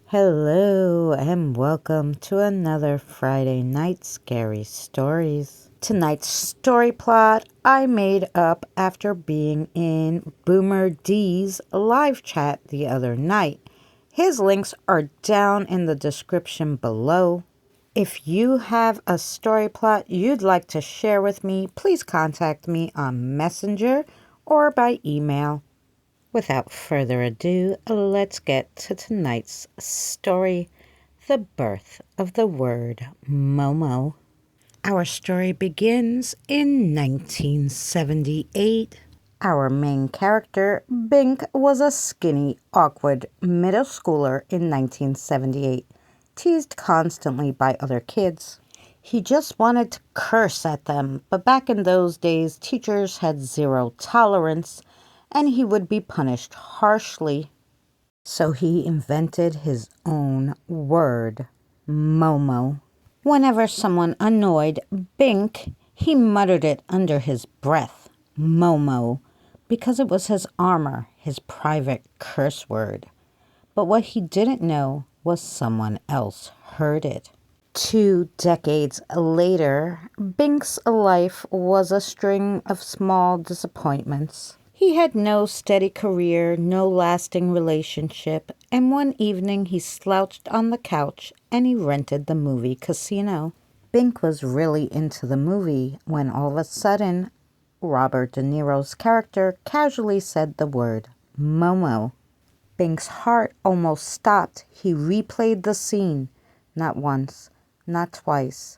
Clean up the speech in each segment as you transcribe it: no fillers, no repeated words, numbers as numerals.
Hello and welcome to another Friday Night Scary Stories. Tonight's story plot I made up after being in Boomer D's live chat the other night. His links are down in the description below. If you have a story plot you'd like to share with me, please contact me on Messenger or by email. Without further ado, let's get to tonight's story, The Birth of the Word Momo. Our story begins in 1978. Our main character, Bink, was a skinny, awkward middle schooler in 1978, teased constantly by other kids. He just wanted to curse at them, but back in those days, teachers had zero tolerance, and he would be punished harshly. So he invented his own word, Momo. Whenever someone annoyed Bink, he muttered it under his breath, Momo, because it was his armor, his private curse word. But what he didn't know was someone else heard it. 2 decades later, Bink's life was a string of small disappointments. He had no steady career, no lasting relationship, and one evening he slouched on the couch and he rented the movie Casino. Bink was really into the movie when all of a sudden, Robert De Niro's character casually said the word Momo. Bink's heart almost stopped. He replayed the scene, not once, not twice,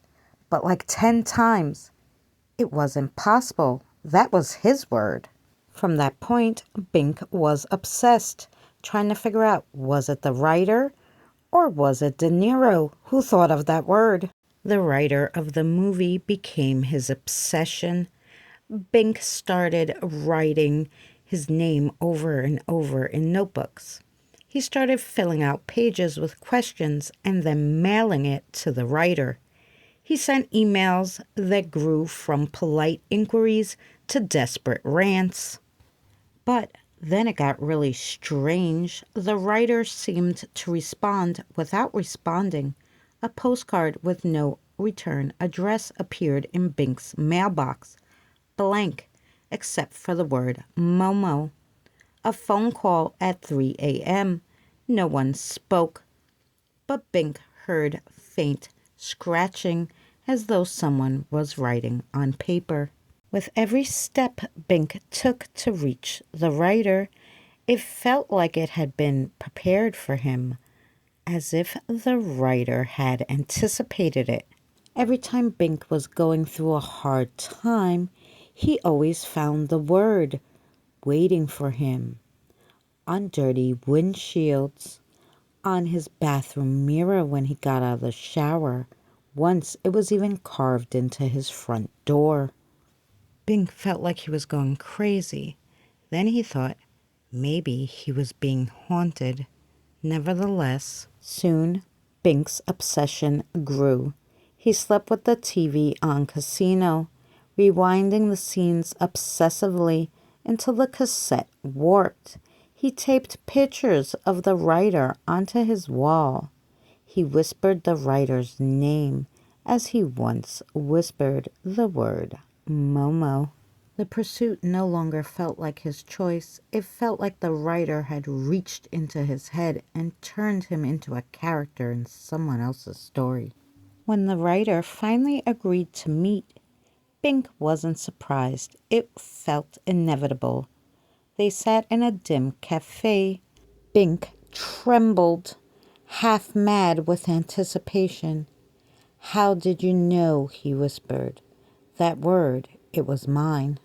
but like 10 times. It was impossible. That was his word. From that point, Bink was obsessed, trying to figure out, was it the writer or was it De Niro who thought of that word? The writer of the movie became his obsession. Bink started writing his name over and over in notebooks. He started filling out pages with questions and then mailing it to the writer. He sent emails that grew from polite inquiries to desperate rants. But then it got really strange. The writer seemed to respond without responding. A postcard with no return address appeared in Bink's mailbox, blank, except for the word Momo. A phone call at 3 a.m. No one spoke, but Bink heard faint scratching as though someone was writing on paper. With every step Bink took to reach the writer, it felt like it had been prepared for him, as if the writer had anticipated it. Every time Bink was going through a hard time, he always found the word waiting for him on dirty windshields, on his bathroom mirror when he got out of the shower. Once it was even carved into his front door. Bink felt like he was going crazy. Then he thought maybe he was being haunted. Nevertheless, soon Bink's obsession grew. He slept with the TV on Casino, rewinding the scenes obsessively until the cassette warped. He taped pictures of the writer onto his wall. He whispered the writer's name as he once whispered the word Momo. The pursuit no longer felt like his choice. It felt like the writer had reached into his head and turned him into a character in someone else's story. When the writer finally agreed to meet, Bink wasn't surprised. It felt inevitable. They sat in a dim cafe. Bink trembled, half mad with anticipation. "How did you know?" he whispered. "That word, it was mine."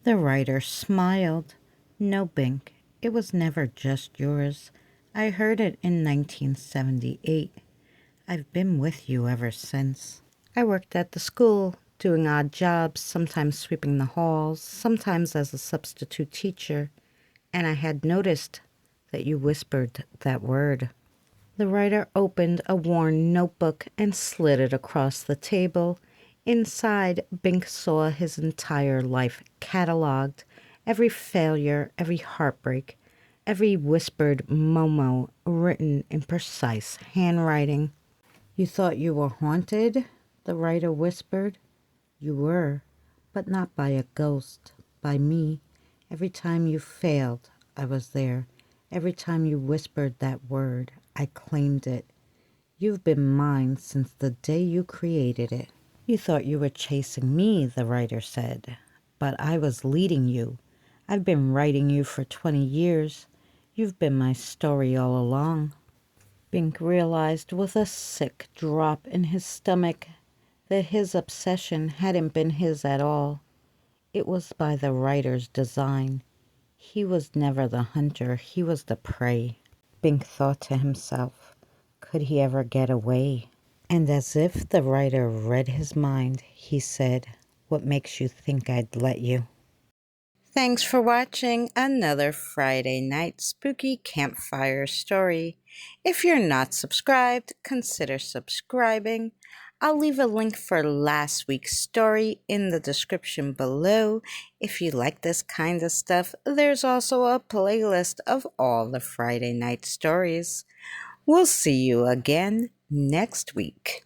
The writer smiled. "No, Bink, it was never just yours. I heard it in 1978. I've been with you ever since. I worked at the school, doing odd jobs, sometimes sweeping the halls, sometimes as a substitute teacher, and I had noticed that you whispered that word." The writer opened a worn notebook and slid it across the table. Inside, Bink saw his entire life catalogued, every failure, every heartbreak, Every whispered Momo written in precise handwriting. You thought you were haunted? The writer whispered. You were, but not by a ghost, by me. Every time you failed, I was there. Every time you whispered that word, I claimed it. You've been mine since the day you created it. You thought you were chasing me, the writer said, but I was leading you. I've been writing you for 20 years. You've been my story all along. Bink realized with a sick drop in his stomach that his obsession hadn't been his at all. It was by the writer's design. He was never the hunter, he was the prey. Bink thought to himself, could he ever get away? And as if the writer read his mind, he said, what makes you think I'd let you? Thanks for watching another Friday night spooky campfire story. If you're not subscribed, consider subscribing. I'll leave a link for last week's story in the description below. If you like this kind of stuff, there's also a playlist of all the Friday night stories. We'll see you again next week.